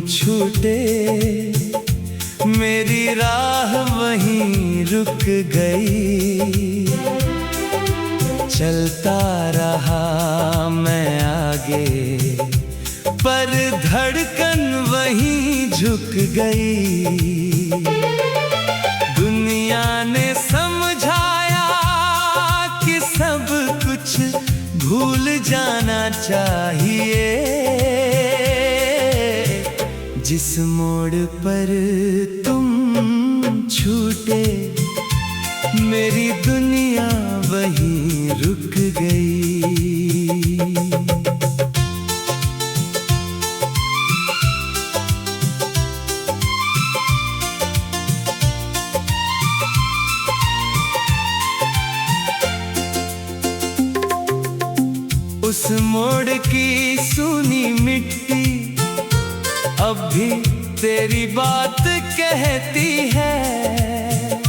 छूटे, मेरी राह वहीं रुक गई। चलता रहा मैं आगे, पर धड़कन वहीं झुक गई। दुनिया ने समझाया कि सब कुछ भूल जाना चाहिए। जिस मोड़ पर तुम छूटे, मेरी दुनिया वहीं रुक गई। उस मोड़ की सूनी मिट्टी अब भी तेरी बात कहती है।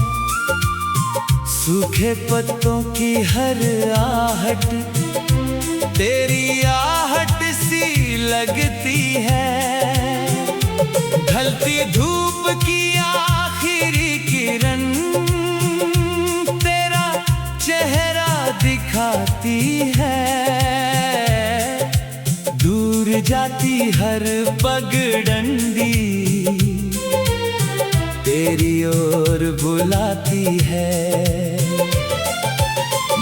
सूखे पत्तों की हर आहट तेरी आहट सी लगती है। ढलती धूप की आखिरी किरण तेरा चेहरा दिखाती है। दूर जाती हर पगडंडी तेरी ओर बुलाती है।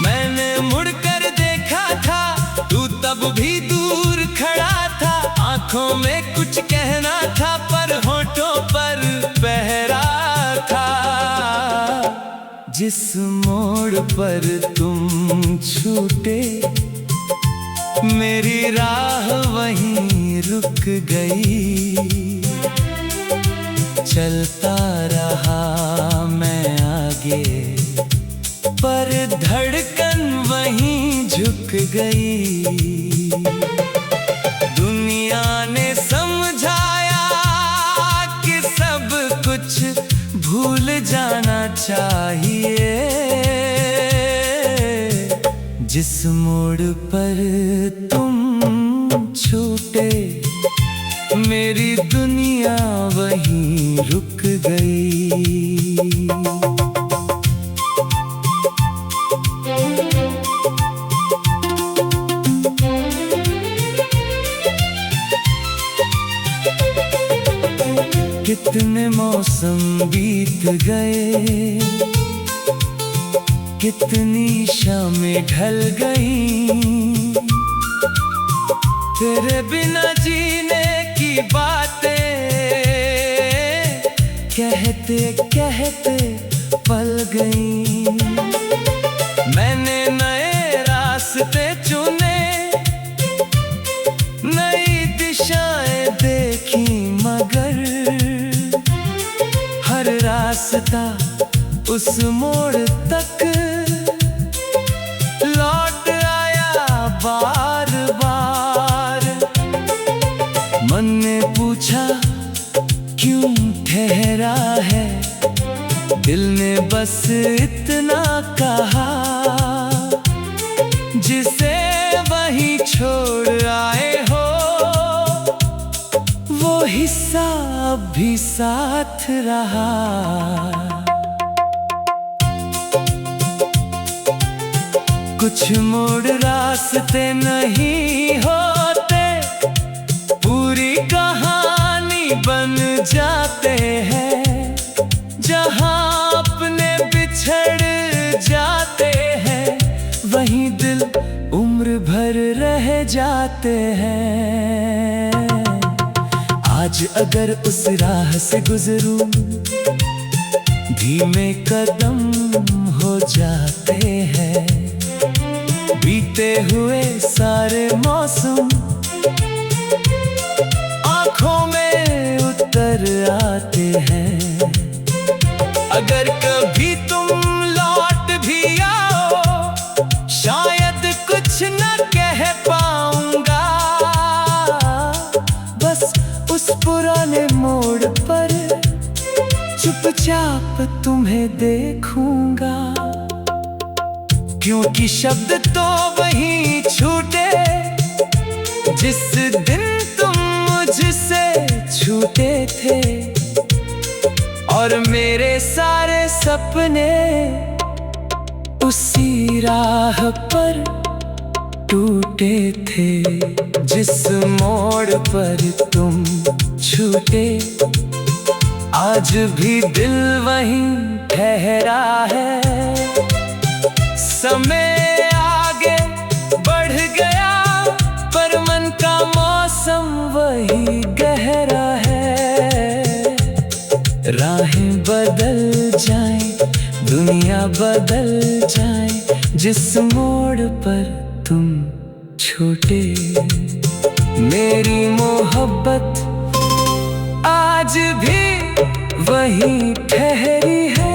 मैंने मुड़कर देखा था, तू तब भी दूर खड़ा था। आंखों में कुछ कहना था, पर होठों पर पहरा था। जिस मोड़ पर तुम छूटे, मेरी राह वहीं रुक गई। चलता रहा मैं आगे, पर धड़कन वहीं झुक गई। दुनिया ने समझाया कि सब कुछ भूल जाना चाहिए। जिस मोड़ पर तुम छूटे, मेरी दुनिया वहीं रुक गई। कितने मौसम बीत गए, कितनी शामें ढल गई। तेरे बिना जीने की बातें कहते कहते पल गई। मैंने नए रास्ते चुने, नई दिशाएं देखी, मगर हर रास्ता उस मोड़ तक लौट आया बार बार। मन ने पूछा क्यों ठहरा है, दिल ने बस इतना कहा, जिसे वहीं छोड़ आए हो वो हिस्सा अब भी साथ रहा। कुछ मोड़ रास्ते नहीं होते, पूरी कहानी बन जाते हैं। जहां अपने बिछड़ जाते हैं, वहीं दिल उम्र भर रह जाते हैं। आज अगर उस राह से गुजरूं, धीमे कदम हो जाते हैं। बीते हुए सारे मौसम आंखों में उतर आते हैं। अगर कभी तुम लौट भी आओ, शायद कुछ न कह पाऊंगा। बस उस पुराने मोड़ पर चुपचाप तुम्हें देखूंगा। क्योंकि शब्द तो वहीं छूटे, जिस दिन तुम मुझसे छूटे। चलते थे और मेरे सारे सपने उसी राह पर टूटे थे। जिस मोड़ पर तुम छूटे आज भी दिल वहीं ठहरा है। समय आगे बढ़ गया पर मन का मौसम वही गहरा है। राहें बदल जाएं, दुनिया बदल जाए, जिस मोड़ पर तुम छूटे मेरी मोहब्बत आज भी वहीं ठहरी है।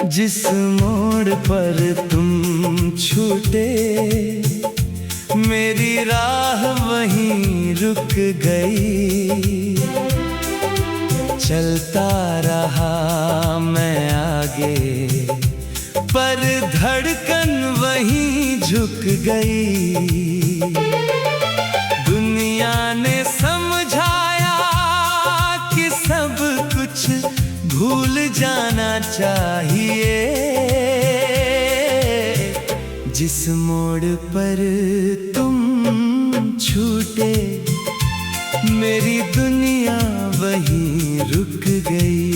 जिस मोड़ पर तुम छूटे मेरी राह वहीं रुक गई। चलता रहा मैं आगे पर धड़कन वहीं झुक गई। दुनिया ने समझाया कि सब कुछ भूल जाना चाहिए। जिस मोड़ पर तुम छूटे मेरी दुनिया वहीं रुक गई।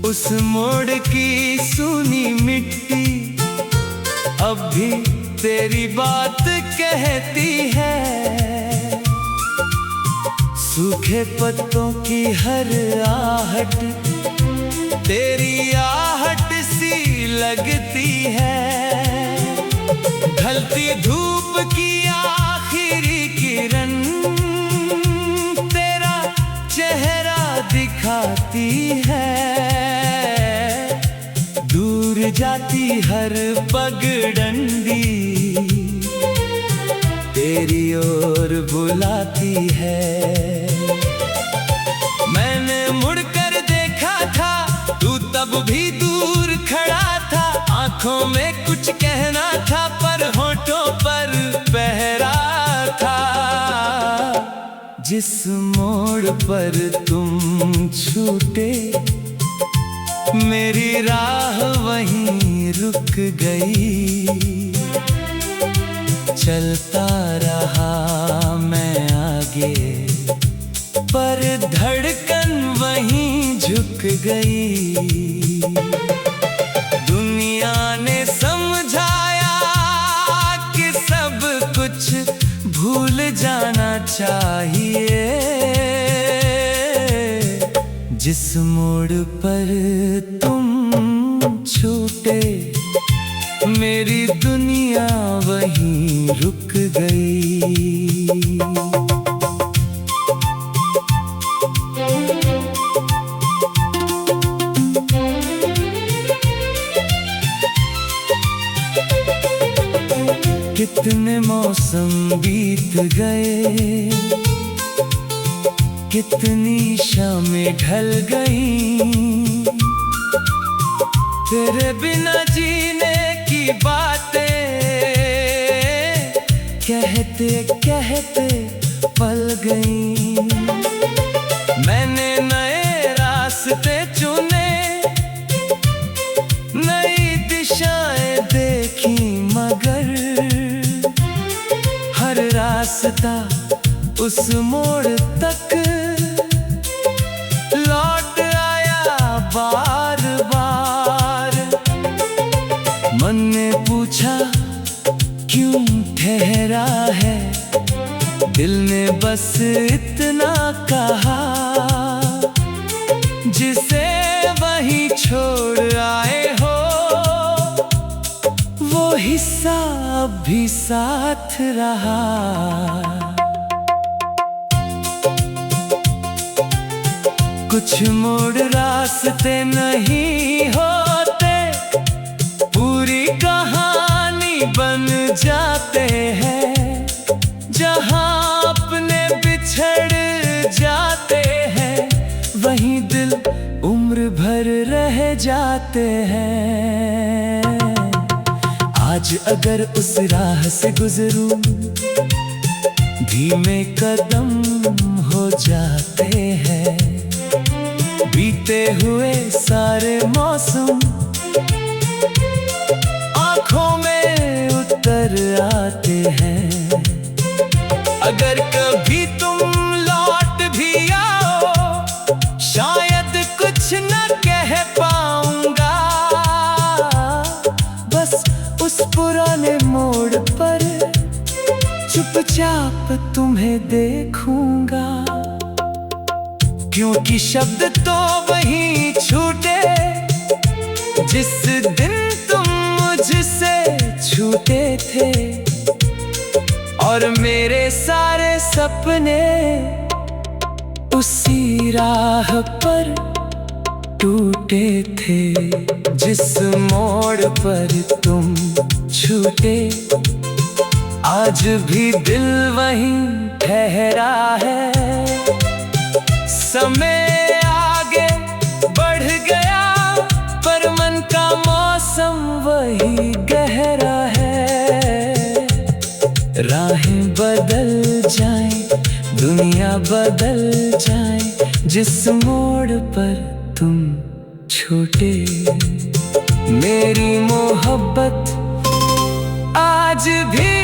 उस मोड़ की सूनी मिट्टी अब भी तेरी बात कहती है। सूखे पत्तों की हर आहट तेरी आहट सी लगती है। ढलती धूप की आखिरी किरण तेरा चेहरा दिखाती है। दूर जाती हर पगडंडी तेरी ओर बुलाती है। मैंने मुड़कर देखा था तू तब भी दूर खड़ा था। आंखों में कुछ कहना था पर होठों पर पहरा था। जिस मोड़ पर तुम छूटे मेरी राह वहीं रुक गई। चलता रहा मैं आगे पर धड़कन वहीं झुक गई। दुनिया ने समझाया कि सब कुछ भूल जाना चाहिए। जिस मोड़ पर तुम छूटे मेरी दुनिया वहीं रुक गई। कितने मौसम बीत गए, कितनी शामें ढल गईं, तेरे बिना जीने की बातें कहते कहते पल गईं। मैंने नए रास्ते चुने, नई दिशाएं देखी, मगर हर रास्ता उस मोड़ तक लौट आया बार बार। मन ने पूछा क्यों ठहरा है, दिल ने बस इतना कहा, जिसे वहीं छोड़ आए हो वो हिस्सा अब भी साथ रहा। कुछ मोड़ रास्ते नहीं होते, पूरी कहानी बन जाते हैं। जहां अपने बिछड़ जाते हैं, वहीं दिल उम्र भर रह जाते हैं। आज अगर उस राह से गुजरूं, धीमे कदम हो जाते हैं। बीते हुए सारे मौसम आंखों में उतर आते हैं। अगर कभी तुम लौट भी आओ, शायद कुछ न कह पाऊंगा। बस उस पुराने मोड़ पर चुपचाप तुम्हें देखूंगा। क्योंकि शब्द तो वहीं छूटे जिस दिन तुम मुझसे छूटे थे, और मेरे सारे सपने उसी राह पर टूटे थे। जिस मोड़ पर तुम छूटे, आज भी दिल वहीं ठहरा है। समय आगे बढ़ गया, पर मन का मौसम वही गहरा है। राहें बदल जाएं, दुनिया बदल जाए, जिस मोड़ पर तुम छूटे। मेरी मोहब्बत आज भी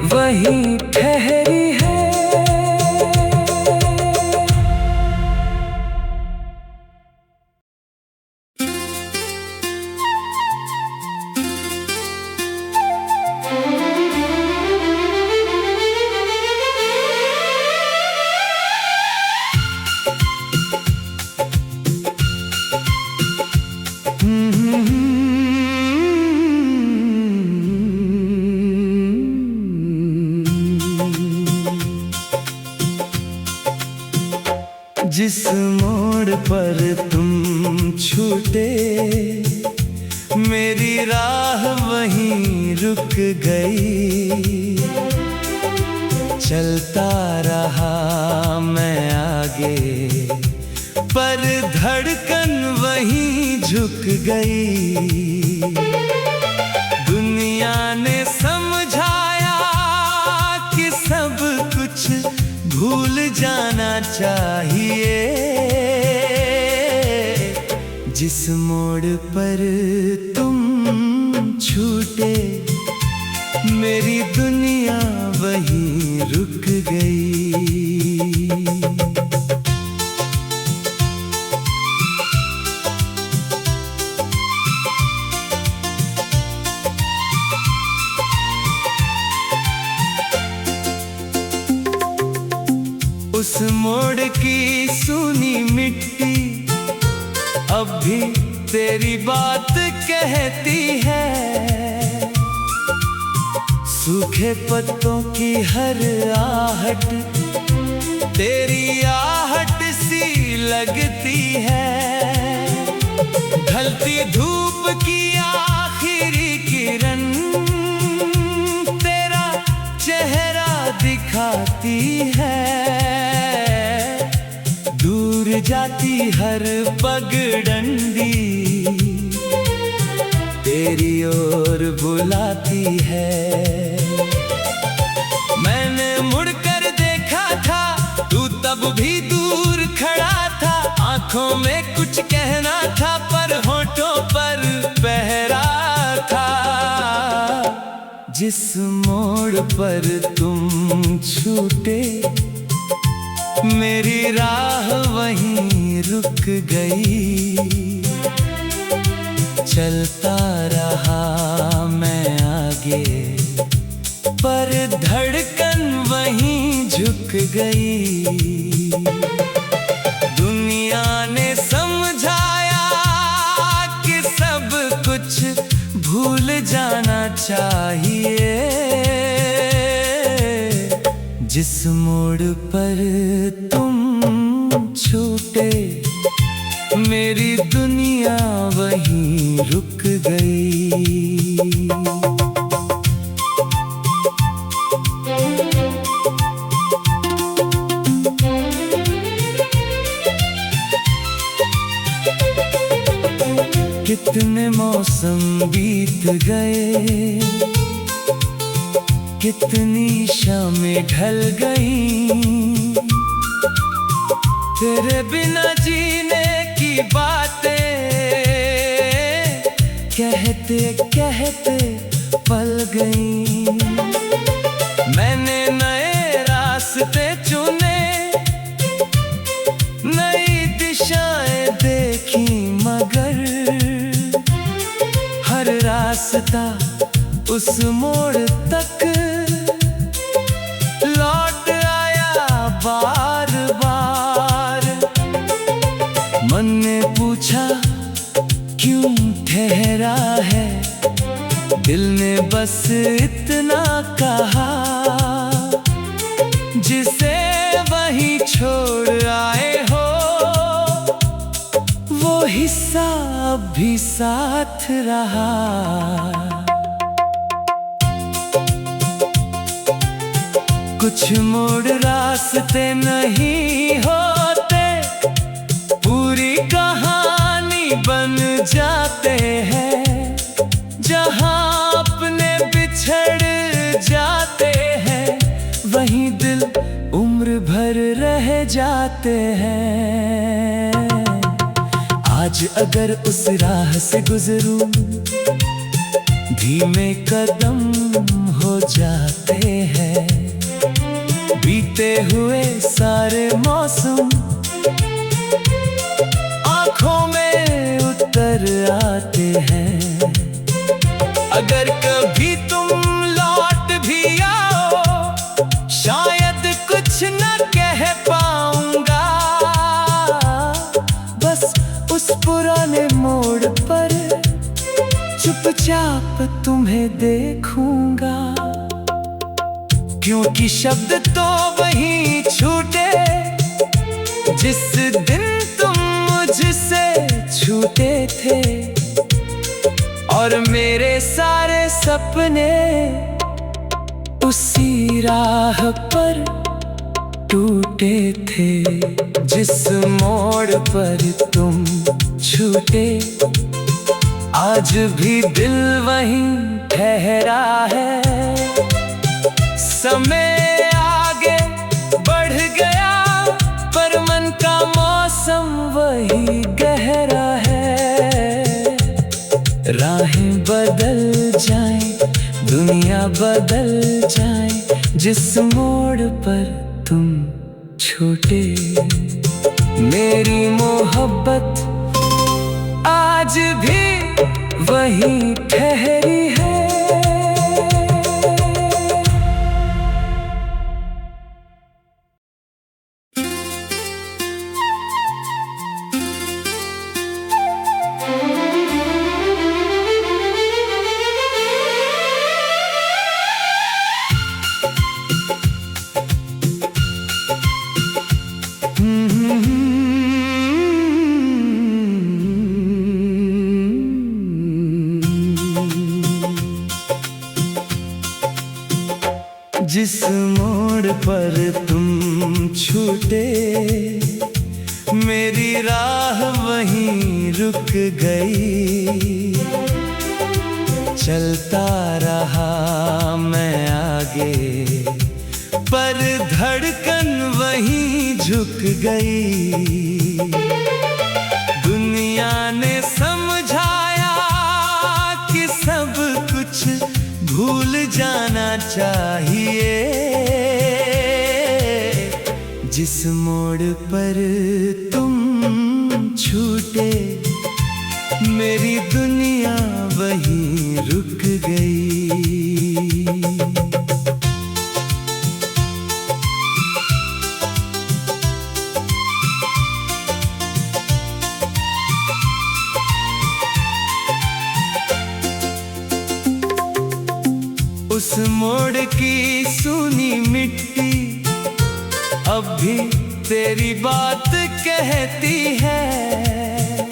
वहीं ठहरी है। जिस मोड़ पर तुम छूटे, मेरी राह वहीं रुक गई। चलता रहा मैं आगे, पर धड़कन वहीं झुक गई। दुनिया ने समझाया कि सब कुछ भूल जाना चाहिए। जिस मोड़ पर तुम छूटे, मेरी दुनिया वहीं रुक गई। उस मोड़ की सूनी मिट्टी अब भी तेरी बात कहती है। सूखे पत्तों की हर आहट तेरी आहट सी लगती है। ढलती धूप की आखिरी किरण तेरा चेहरा दिखाती है। दूर जाती हर पगडंडी तेरी ओर बुलाती है। मैंने मुड़कर देखा था, तू तब भी दूर खड़ा था। आंखों में कुछ कहना था, पर होठों पर पहरा था। जिस मोड़ पर तुम छूटे, मेरी राह वहीं रुक गई। चलता रहा मैं आगे, पर धड़कन वहीं झुक गई। दुनिया ने समझाया कि सब कुछ भूल जाना चाहिए। जिस मोड़ पर तुम छूटे मेरी दुनिया वहीं रुक गई। कितने मौसम बीत गए, कितनी शामें ढल गईं, तेरे बिना जीने की बातें कहते कहते पल गईं। मैंने नए रास्ते चुने, नई दिशाएं देखी, मगर हर रास्ता उस मोड़ तक लौट आया बार बार। मन ने पूछा क्यों ठहरा है, दिल ने बस इतना कहा, जिसे वहीं छोड़ आए हो वो हिस्सा अब भी साथ रहा। कुछ मोड़ रास्ते नहीं होते, पूरी कहानी बन जाते हैं। जहां अपने बिछड़ जाते हैं, वहीं दिल उम्र भर रह जाते हैं। आज अगर उस राह से गुजरूं, धीमे कदम हो जाते हैं। बीते हुए सारे मौसम आंखों में उतर आते हैं। अगर कभी तुम लौट भी आओ, शायद कुछ न कह पाऊंगा, बस उस पुराने मोड़ पर चुपचाप तुम्हें देखूंगा। क्योंकि शब्द तो वहीं छूटे जिस दिन तुम मुझसे छूटे थे, और मेरे सारे सपने उसी राह पर टूटे थे। जिस मोड़ पर तुम छूटे, आज भी दिल वहीं ठहरा है। समय आगे बढ़ गया, पर मन का मौसम वही गहरा है। राहें बदल जाएं, दुनिया बदल जाए, जिस मोड़ पर तुम छूटे, मेरी मोहब्बत आज भी वहीं ठहरी है। जिस मोड़ पर तुम छूटे, मेरी राह वहीं रुक गई। चलता रहा मैं आगे, पर धड़कन वहीं झुक गई। दुनिया ने समझाया कि सब कुछ भूल जाना चाहिए। जिस मोड़ पर तुम छूटे, मेरी दुनिया वहीं रुक गई। मोड़ की सूनी मिट्टी अब भी तेरी बात कहती है।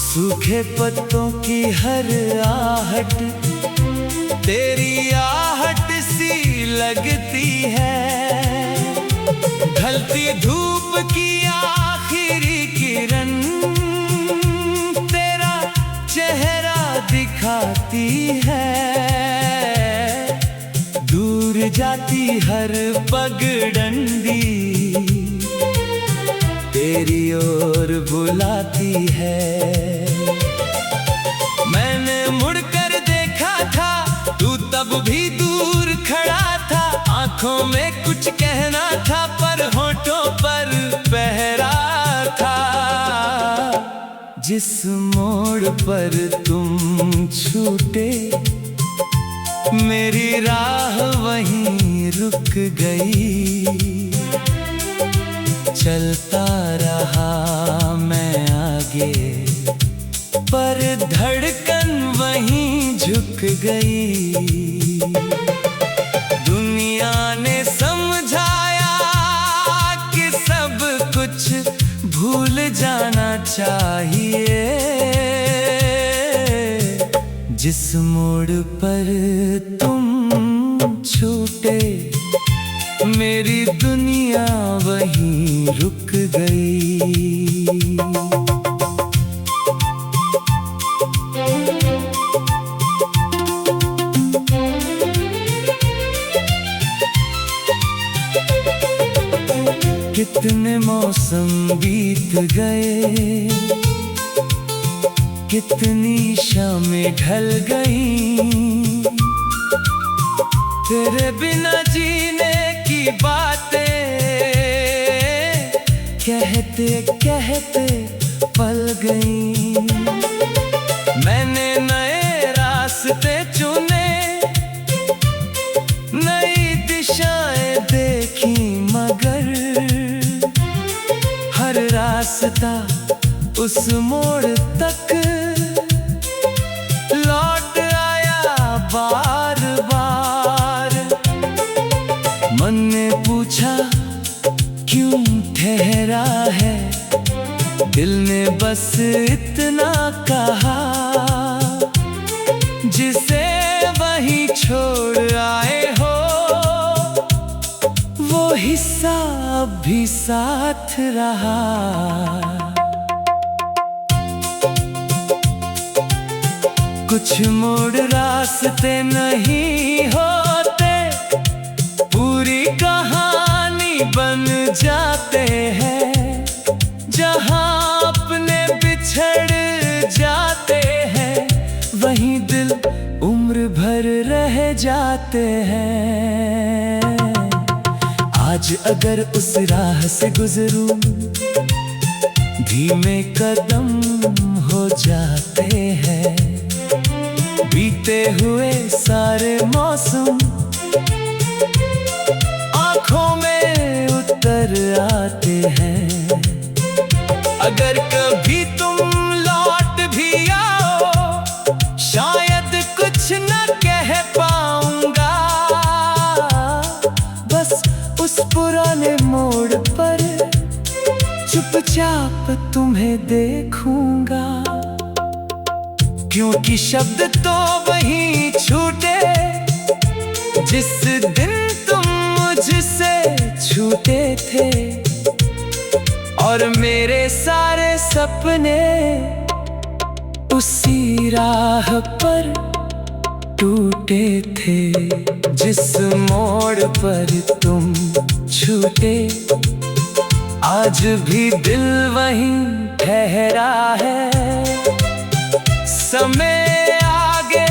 सूखे पत्तों की हर आहट तेरी आहट सी लगती है। ढलती धूप की आखिरी किरण तेरा चेहरा दिखाती है। दूर जाती हर पगडंडी तेरी ओर बुलाती है। मैंने मुड़कर देखा था, तू तब भी दूर खड़ा था। आंखों में कुछ कहना था पर होठों पर पहरा था। जिस मोड़ पर तुम छूटे मेरी राह वहीं रुक गई। चलता रहा मैं आगे पर धड़कन वहीं झुक गई। दुनिया ने समझाया कि सब कुछ भूल जाना चाहिए। जिस मोड़ पर तुम छूटे मेरी दुनिया वहीं रुक गई। कितने मौसम बीत गए, कितनी शामें ढल गई। तेरे बिना जीने की बातें कहते कहते पल गई। मैंने नए रास्ते चुने, नई दिशाएं देखी, मगर हर रास्ता उस मोड़ तक लौट आया बार बार। मन ने पूछा क्यों ठहरा है, दिल ने बस इतना कहा। जिसे वहीं छोड़ आए हो वो हिस्सा अब भी साथ रहा। कुछ मोड़ रास्ते नहीं होते, पूरी कहानी बन जाते हैं। जहां अपने बिछड़ जाते हैं वहीं दिल उम्र भर रह जाते हैं। आज अगर उस राह से गुजरूं धीमे कदम हो जाते हैं। बीते हुए सारे मौसम आंखों में उतर आते हैं। अगर कभी तुम लौट भी आओ शायद कुछ न कह पाऊंगा। बस उस पुराने मोड़ पर चुपचाप तुम्हें देखूंगा। क्योंकि शब्द तो वहीं छूटे जिस दिन तुम मुझसे छूटे थे। और मेरे सारे सपने उसी राह पर टूटे थे। जिस मोड़ पर तुम छूटे आज भी दिल वहीं ठहरा है। समय आगे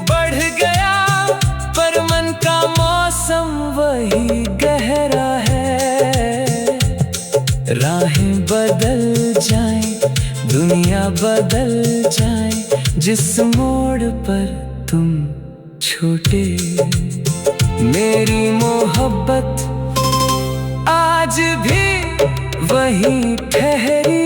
बढ़ गया पर मन का मौसम वही गहरा है। राहें बदल जाएं, दुनिया बदल जाए, जिस मोड़ पर तुम छूटे मेरी मोहब्बत आज भी वहीं ठहरी